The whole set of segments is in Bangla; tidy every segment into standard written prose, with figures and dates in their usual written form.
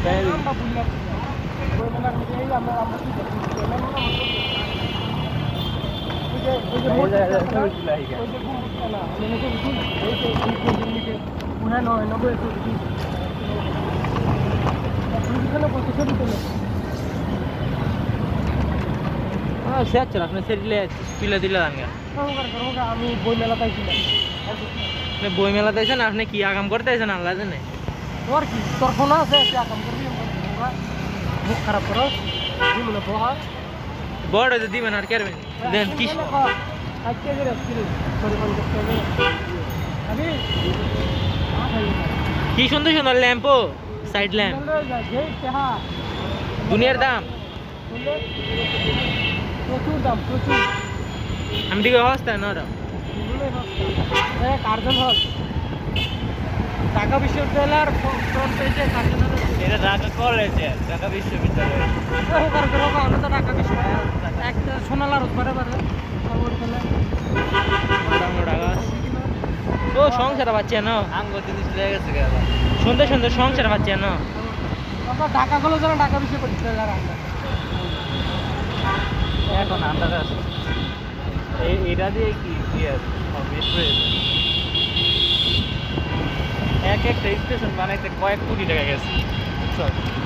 আমরা বুঝলাম বইমেলার মধ্যে এই আমরা আমরা কি করছি ওই যে মোটর ওই যে গুমটা না মানে তো বুঝুন এই যে দিকে পুরা 99 তো বুঝুন বুঝুন বলতে ছবি তোলে সেট চল আপনি সেটলে তুলে দিলে দাঙ্গা আমি বই মেলাতে আইছিলাম আপনি বই মেলাতে আছেন আপনি কি আগাম করতে আছেন আল্লাহ জানে তোর কি তোর ফোন আছে কাম করবি মুখ খারাপ করো মনে বহা বড় হইতে দিবেন আর কেরবেন দেন কি আজকে গেলে পরিমাণ করতে হবে আমি কি সুন্দর সুন্দর ল্যাম্পো সাইড ল্যাম্প দুনিয়ার দাম প্রচুর দাম প্রচুর আমি দিকে হস্তা না কার্জন হল ঢাকা বিশ্ববিদ্যালয়ের ফ্রন্ট পেজে কার্জন হল এটা ঢাকা কলেজে ঢাকা বিশ্ববিদ্যালয় তো ঢাকা বিশ্ববিদ্যালয় একটা সোনালার বারে বারে ও সংসার পাচ্ছে না আঙ্গ জিনিস লেগে গেছে সুন্দর সুন্দর সংসার পাচ্ছে না আমরা ঢাকা কলেজ ঢাকা বিশ্ববিদ্যালয়ের আমরা এখন আন্দাজ আছে এটা দিয়ে কি আছে এক একটা স্টেশন বানাইতে কয়েক কোটি টাকা গেছে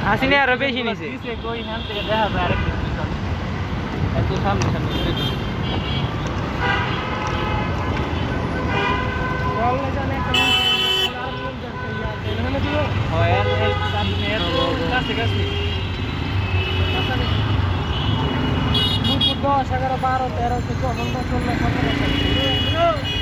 আসিনি আরো বেশি নিছে ওইখান থেকে দেখা যায় আরেকটা স্টেশন এত সামনে সামনে স্টেশন দুপুর 10, 11, 12, 13, 14, 15, 16, 17